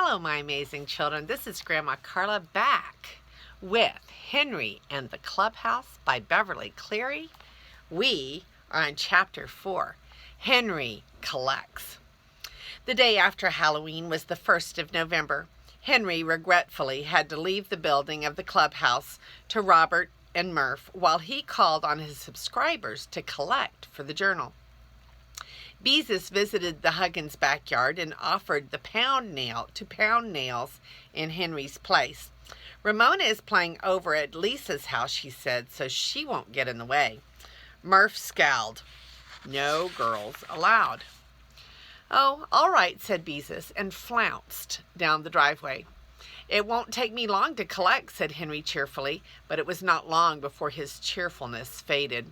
Hello, my amazing children. This is Grandma Carla back with Henry and the Clubhouse by Beverly Cleary. We are on Chapter 4, Henry Collects. The day after Halloween was the 1st of November. Henry regretfully had to leave the building of the clubhouse to Robert and Murph while he called on his subscribers to collect for the journal. Beezus visited the Huggins backyard and offered to pound nails in Henry's place. Ramona is playing over at Lisa's house, she said, so she won't get in the way. Murph scowled. No girls allowed. Oh, all right, said Beezus, and flounced down the driveway. It won't take me long to collect, said Henry cheerfully, but it was not long before his cheerfulness faded.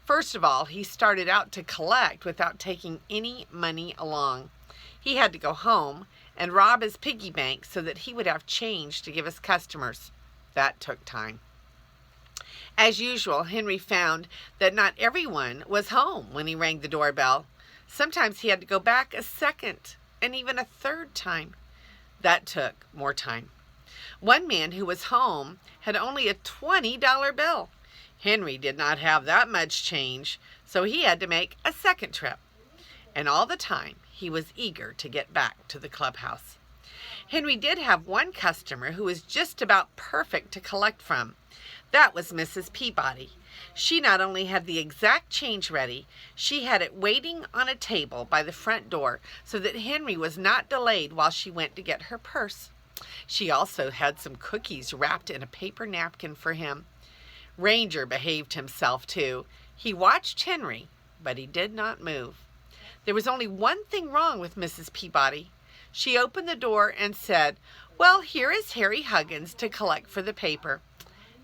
First of all, he started out to collect without taking any money along. He had to go home and rob his piggy bank so that he would have change to give his customers. That took time. As usual, Henry found that not everyone was home when he rang the doorbell. Sometimes he had to go back a second and even a third time. That took more time. One man who was home had only a $20 bill. Henry did not have that much change, so he had to make a second trip. And all the time, he was eager to get back to the clubhouse. Henry did have one customer who was just about perfect to collect from. That was Mrs. Peabody. She not only had the exact change ready, she had it waiting on a table by the front door so that Henry was not delayed while she went to get her purse. She also had some cookies wrapped in a paper napkin for him. Ranger behaved himself, too. He watched Henry, but he did not move. There was only one thing wrong with Mrs. Peabody. She opened the door and said, "Well, here is Harry Huggins to collect for the paper."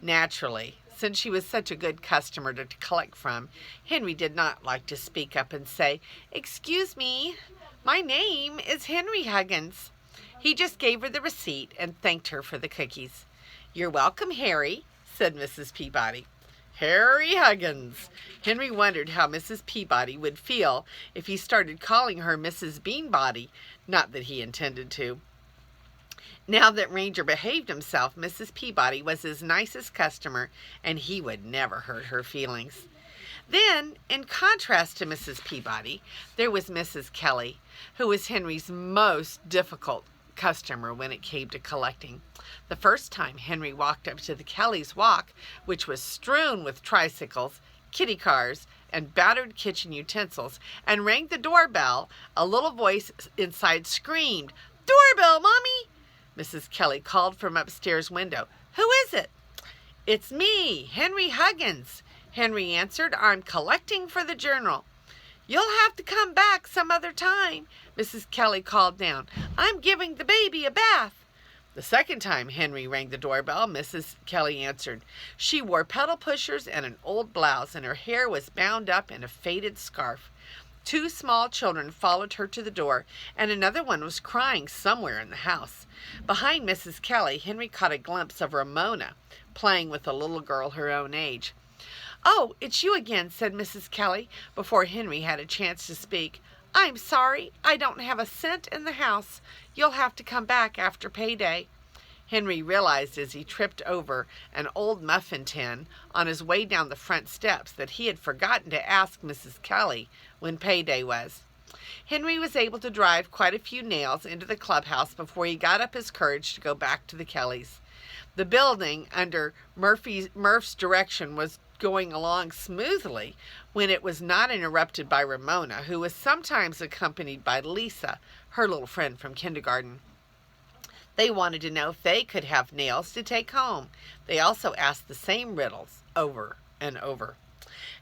Naturally, since she was such a good customer to collect from, Henry did not like to speak up and say, "Excuse me, my name is Henry Huggins." He just gave her the receipt and thanked her for the cookies. "You're welcome, Harry," said Mrs. Peabody. Harry Huggins. Henry wondered how Mrs. Peabody would feel if he started calling her Mrs. Beanbody, not that he intended to. Now that Ranger behaved himself, Mrs. Peabody was his nicest customer, and he would never hurt her feelings. Then, in contrast to Mrs. Peabody, there was Mrs. Kelly, who was Henry's most difficult customer when it came to collecting. The first time Henry walked up to the Kellys' walk, which was strewn with tricycles, kitty cars, and battered kitchen utensils, and rang the doorbell, a little voice inside screamed, "Doorbell, Mommy!" Mrs. Kelly called from upstairs window. "Who is it?" "It's me, Henry Huggins," Henry answered. "I'm collecting for the journal." "You'll have to come back some other time," Mrs. Kelly called down. "I'm giving the baby a bath." The second time Henry rang the doorbell, Mrs. Kelly answered. She wore pedal pushers and an old blouse, and her hair was bound up in a faded scarf. Two small children followed her to the door, and another one was crying somewhere in the house. Behind Mrs. Kelly, Henry caught a glimpse of Ramona, playing with a little girl her own age. "Oh, it's you again," said Mrs. Kelly, before Henry had a chance to speak. "I'm sorry, I don't have a cent in the house. You'll have to come back after payday." Henry realized as he tripped over an old muffin tin on his way down the front steps that he had forgotten to ask Mrs. Kelly when payday was. Henry was able to drive quite a few nails into the clubhouse before he got up his courage to go back to the Kellys. The building, under Murph's direction, was going along smoothly when it was not interrupted by Ramona, who was sometimes accompanied by Lisa, her little friend from kindergarten. They wanted to know if they could have nails to take home. They also asked the same riddles over and over.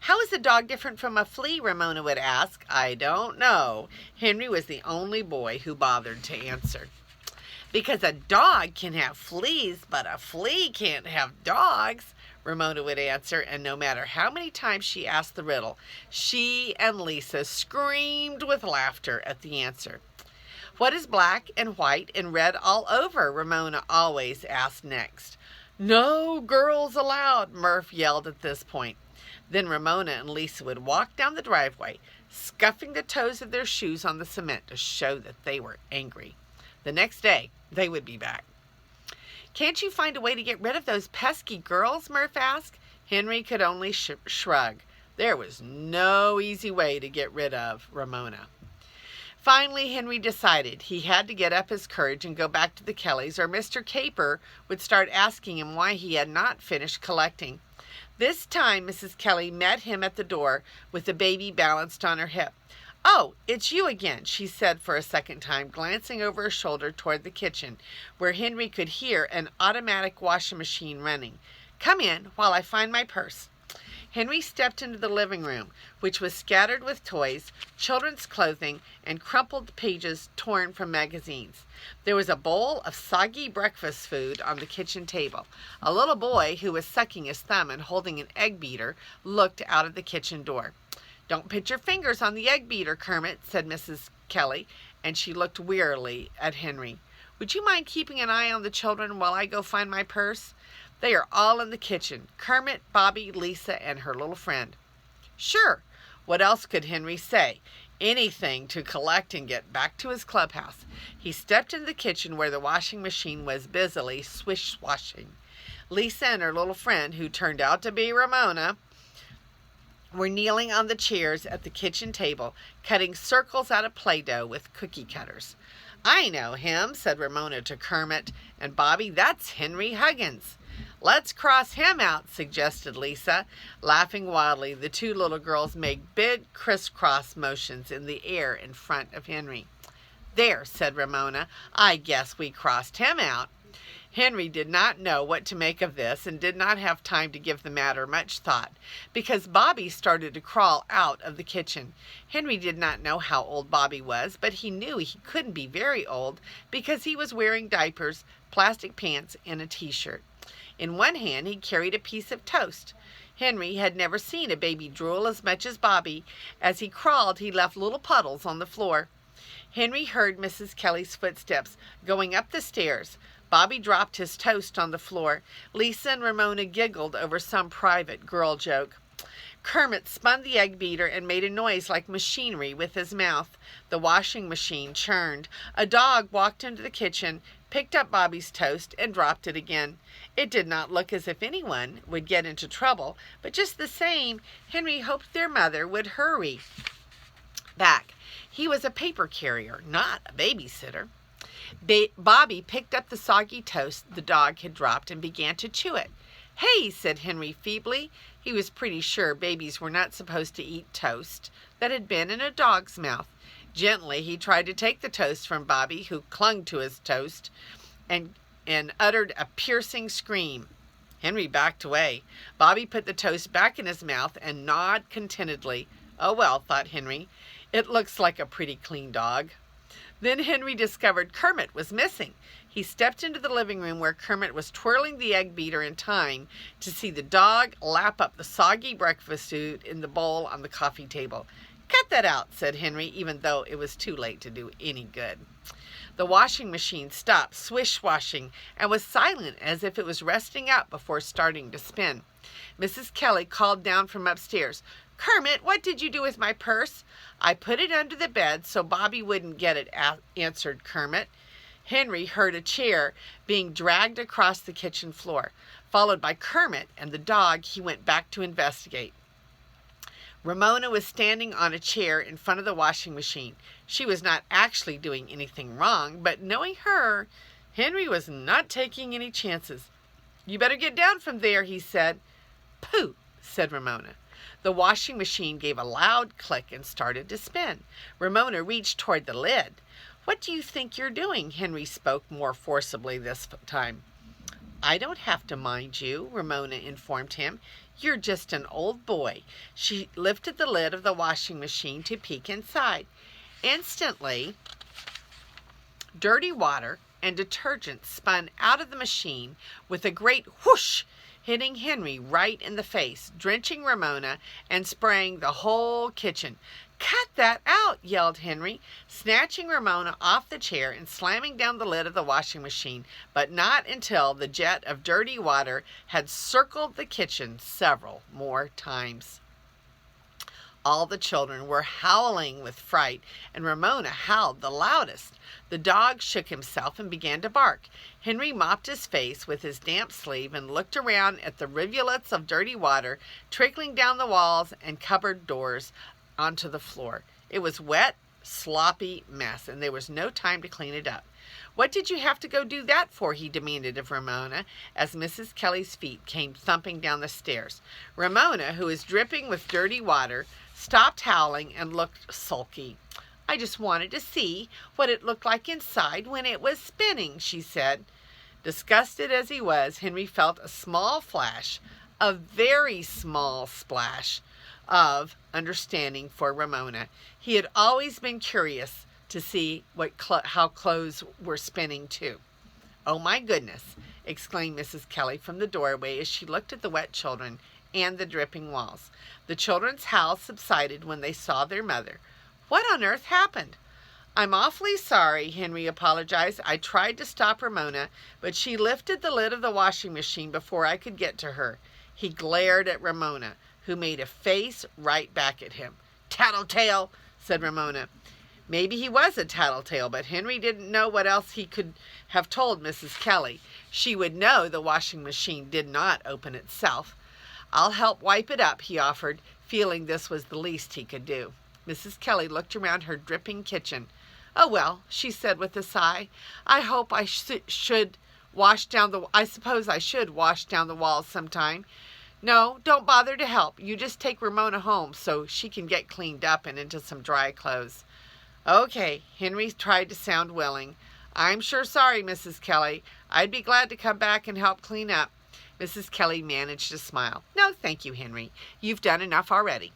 "How is a dog different from a flea?" Ramona would ask. "I don't know." Henry was the only boy who bothered to answer. "Because a dog can have fleas, but a flea can't have dogs," Ramona would answer, and no matter how many times she asked the riddle, she and Lisa screamed with laughter at the answer. "What is black and white and red all over?" Ramona always asked next. "No girls allowed," Murph yelled at this point. Then Ramona and Lisa would walk down the driveway, scuffing the toes of their shoes on the cement to show that they were angry. The next day, They would be back. "Can't you find a way to get rid of those pesky girls?" Murph asked. Henry could only shrug. There was no easy way to get rid of Ramona. Finally, Henry decided he had to get up his courage and go back to the Kellys, or Mr. Caper would start asking him why he had not finished collecting. This time, Mrs. Kelly met him at the door with the baby balanced on her hip. "Oh, it's you again," she said for a second time, glancing over her shoulder toward the kitchen, where Henry could hear an automatic washing machine running. "Come in while I find my purse." Henry stepped into the living room, which was scattered with toys, children's clothing, and crumpled pages torn from magazines. There was a bowl of soggy breakfast food on the kitchen table. A little boy who was sucking his thumb and holding an egg beater looked out of the kitchen door. "Don't put your fingers on the egg beater, Kermit," said Mrs. Kelly, and she looked wearily at Henry. "Would you mind keeping an eye on the children while I go find my purse? They are all in the kitchen, Kermit, Bobby, Lisa, and her little friend." "Sure." What else could Henry say? Anything to collect and get back to his clubhouse. He stepped into the kitchen where the washing machine was busily swish-washing. Lisa and her little friend, who turned out to be Ramona, were kneeling on the chairs at the kitchen table, cutting circles out of Play-Doh with cookie cutters. "I know him," said Ramona to Kermit and Bobby. "That's Henry Huggins." "Let's cross him out," suggested Lisa. Laughing wildly, the two little girls made big crisscross motions in the air in front of Henry. "There," said Ramona. "I guess we crossed him out." Henry did not know what to make of this and did not have time to give the matter much thought, because Bobby started to crawl out of the kitchen. Henry did not know how old Bobby was, but he knew he couldn't be very old because he was wearing diapers, plastic pants, and a t-shirt. In one hand he carried a piece of toast. Henry had never seen a baby drool as much as Bobby. As he crawled, he left little puddles on the floor. Henry heard Mrs. Kelly's footsteps going up the stairs. Bobby dropped his toast on the floor. Lisa and Ramona giggled over some private girl joke. Kermit spun the egg beater and made a noise like machinery with his mouth. The washing machine churned. A dog walked into the kitchen, picked up Bobby's toast, and dropped it again. It did not look as if anyone would get into trouble, but just the same, Henry hoped their mother would hurry back. He was a paper carrier, not a babysitter. Bobby picked up the soggy toast the dog had dropped and began to chew it. "Hey," said Henry feebly. He was pretty sure babies were not supposed to eat toast that had been in a dog's mouth. Gently, he tried to take the toast from Bobby, who clung to his toast and uttered a piercing scream. Henry backed away. Bobby put the toast back in his mouth and gnawed contentedly. "Oh well," thought Henry, "it looks like a pretty clean dog." Then Henry discovered Kermit was missing. He stepped into the living room where Kermit was twirling the egg beater in time to see the dog lap up the soggy breakfast food in the bowl on the coffee table. "Cut that out," said Henry, even though it was too late to do any good. The washing machine stopped swish-washing and was silent as if it was resting up before starting to spin. Mrs. Kelly called down from upstairs. "Kermit, what did you do with my purse?" "I put it under the bed so Bobby wouldn't get it," answered Kermit. Henry heard a chair being dragged across the kitchen floor. Followed by Kermit and the dog, he went back to investigate. Ramona was standing on a chair in front of the washing machine. She was not actually doing anything wrong, but knowing her, Henry was not taking any chances. "You better get down from there," he said. "Pooh," said Ramona. The washing machine gave a loud click and started to spin. Ramona reached toward the lid. "What do you think you're doing?" Henry spoke more forcibly this time. "I don't have to mind you," Ramona informed him. "You're just an old boy." She lifted the lid of the washing machine to peek inside. Instantly, dirty water and detergent spun out of the machine with a great whoosh, hitting Henry right in the face, drenching Ramona, and spraying the whole kitchen. "Cut that out," yelled Henry, snatching Ramona off the chair and slamming down the lid of the washing machine, but not until the jet of dirty water had circled the kitchen several more times. All the children were howling with fright, and Ramona howled the loudest. The dog shook himself and began to bark. Henry mopped his face with his damp sleeve and looked around at the rivulets of dirty water trickling down the walls and cupboard doors onto the floor. It was wet, sloppy mess, and there was no time to clean it up. "What did you have to go do that for?" he demanded of Ramona as Mrs. Kelly's feet came thumping down the stairs. Ramona, who was dripping with dirty water, stopped howling and looked sulky. "I just wanted to see what it looked like inside when it was spinning," she said. Disgusted as he was, Henry felt a small flash, a very small splash, of understanding for Ramona. He had always been curious to see how clothes were spinning too. "Oh my goodness," exclaimed Mrs. Kelly from the doorway as she looked at the wet children and the dripping walls. The children's howls subsided when they saw their mother. "What on earth happened?" "I'm awfully sorry," Henry apologized. "I tried to stop Ramona, but she lifted the lid of the washing machine before I could get to her." He glared at Ramona, who made a face right back at him. "Tattletale," said Ramona. Maybe he was a tattletale, but Henry didn't know what else he could have told Mrs. Kelly. She would know the washing machine did not open itself. "I'll help wipe it up," he offered, feeling this was the least he could do. Mrs. Kelly looked around her dripping kitchen. "Oh well," she said with a sigh. I suppose I should wash down the walls sometime. No, don't bother to help. You just take Ramona home so she can get cleaned up and into some dry clothes." "Okay," Henry tried to sound willing. "I'm sure sorry, Mrs. Kelly. I'd be glad to come back and help clean up." Mrs. Kelly managed to smile. "No, thank you, Henry. You've done enough already."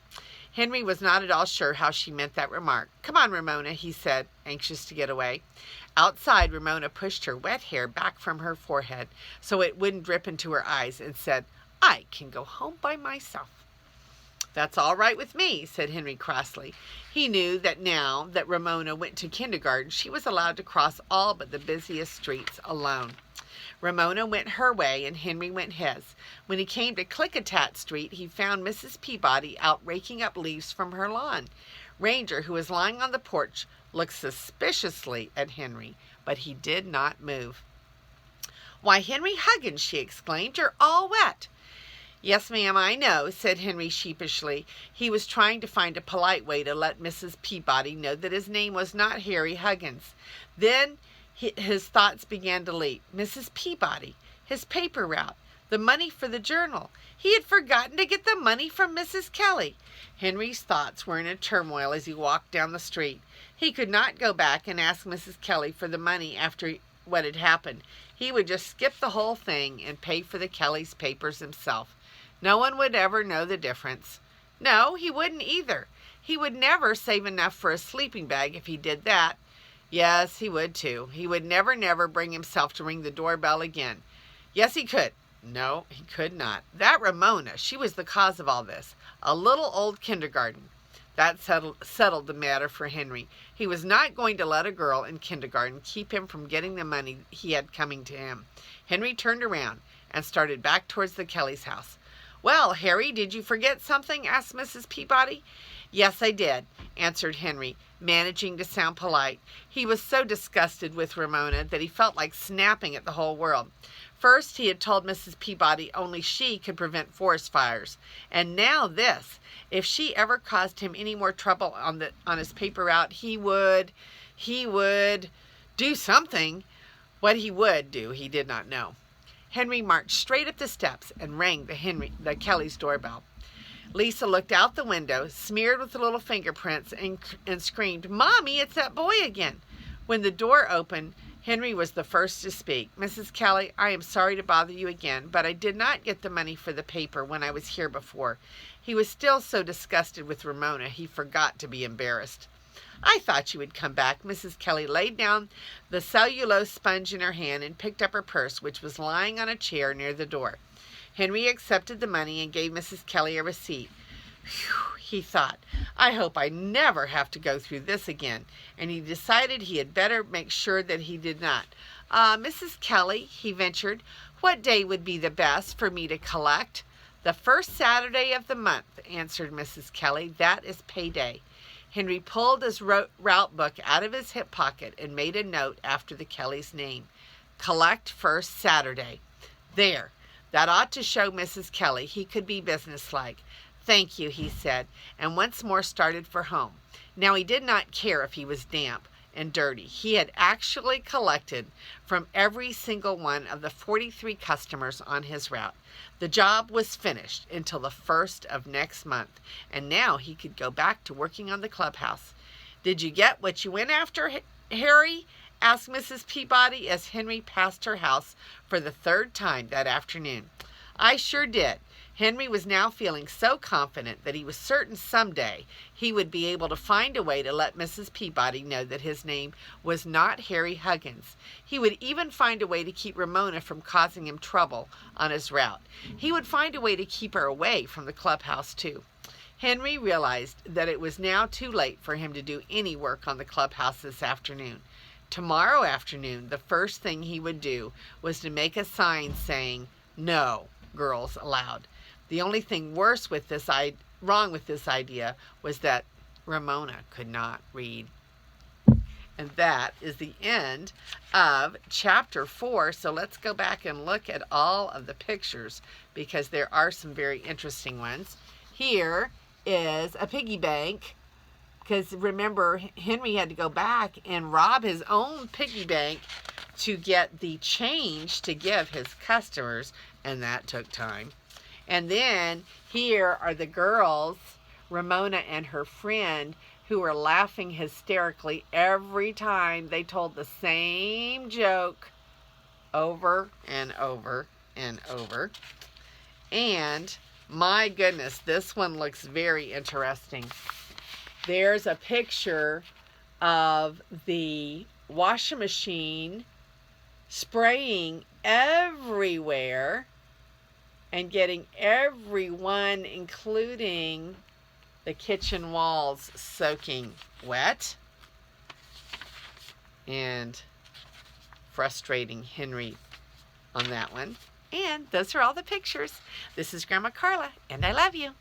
Henry was not at all sure how she meant that remark. "Come on, Ramona," he said, anxious to get away. Outside, Ramona pushed her wet hair back from her forehead so it wouldn't drip into her eyes and said, "I can go home by myself." "That's all right with me," said Henry crossly. He knew that now that Ramona went to kindergarten, she was allowed to cross all but the busiest streets alone. Ramona went her way and Henry went his. When he came to Klickitat Street, he found Mrs. Peabody out raking up leaves from her lawn. Ranger, who was lying on the porch, looked suspiciously at Henry, but he did not move. "Why, Henry Huggins," she exclaimed, "you're all wet." "Yes, ma'am, I know," said Henry sheepishly. He was trying to find a polite way to let Mrs. Peabody know that his name was not Harry Huggins. Then his thoughts began to leap. Mrs. Peabody, his paper route, the money for the journal. He had forgotten to get the money from Mrs. Kelly. Henry's thoughts were in a turmoil as he walked down the street. He could not go back and ask Mrs. Kelly for the money after what had happened. He would just skip the whole thing and pay for the Kellys' papers himself. No one would ever know the difference. No, he wouldn't either. He would never save enough for a sleeping bag if he did that. Yes, he would too. He would never bring himself to ring the doorbell again. Yes, he could. No, he could not. That Ramona, she was the cause of all this. A little old kindergarten. That settled the matter for Henry. He was not going to let a girl in kindergarten keep him from getting the money he had coming to him. Henry turned around and started back towards the Kellys' house. "Well, Harry, did you forget something?" asked Mrs. Peabody. "Yes, I did," answered Henry, managing to sound polite. He was so disgusted with Ramona that he felt like snapping at the whole world. First, he had told Mrs. Peabody only she could prevent forest fires. And now this. If she ever caused him any more trouble on his paper route, he would do something. What he would do, he did not know. Henry marched straight up the steps and rang the Kellys' doorbell. Lisa looked out the window, smeared with the little fingerprints, and screamed, "Mommy, it's that boy again." When the door opened, Henry was the first to speak. "Mrs. Kelly, I am sorry to bother you again, but I did not get the money for the paper when I was here before." He was still so disgusted with Ramona, he forgot to be embarrassed. "I thought you would come back." Mrs. Kelly laid down the cellulose sponge in her hand and picked up her purse, which was lying on a chair near the door. Henry accepted the money and gave Mrs. Kelly a receipt. "Phew," he thought, "I hope I never have to go through this again," and he decided he had better make sure that he did not. "Mrs. Kelly," he ventured, "what day would be the best for me to collect?" "The first Saturday of the month," answered Mrs. Kelly. "That is payday." Henry pulled his route book out of his hip pocket and made a note after the Kelly's name. "Collect first Saturday." There, that ought to show Mrs. Kelly he could be businesslike. "Thank you," he said, and once more started for home. Now he did not care if he was damp and dirty. He had actually collected from every single one of the 43 customers on his route. The job was finished until the 1st of next month, and now he could go back to working on the clubhouse. "Did you get what you went after, Harry?" asked Mrs. Peabody as Henry passed her house for the 3rd time that afternoon. "I sure did." Henry was now feeling so confident that he was certain someday he would be able to find a way to let Mrs. Peabody know that his name was not Harry Huggins. He would even find a way to keep Ramona from causing him trouble on his route. He would find a way to keep her away from the clubhouse, too. Henry realized that it was now too late for him to do any work on the clubhouse this afternoon. Tomorrow afternoon, the first thing he would do was to make a sign saying, "No girls allowed." The only thing wrong with this idea was that Ramona could not read. And that is the end of chapter 4. So let's go back and look at all of the pictures because there are some very interesting ones. Here is a piggy bank because remember, Henry had to go back and rob his own piggy bank to get the change to give his customers, and that took time. And then here are the girls, Ramona and her friend, who were laughing hysterically every time they told the same joke over and over and over. And my goodness, this one looks very interesting. There's a picture of the washing machine spraying everywhere and getting everyone, including the kitchen walls, soaking wet and frustrating Henry on that one. And those are all the pictures. This is Grandma Carla, and I love you.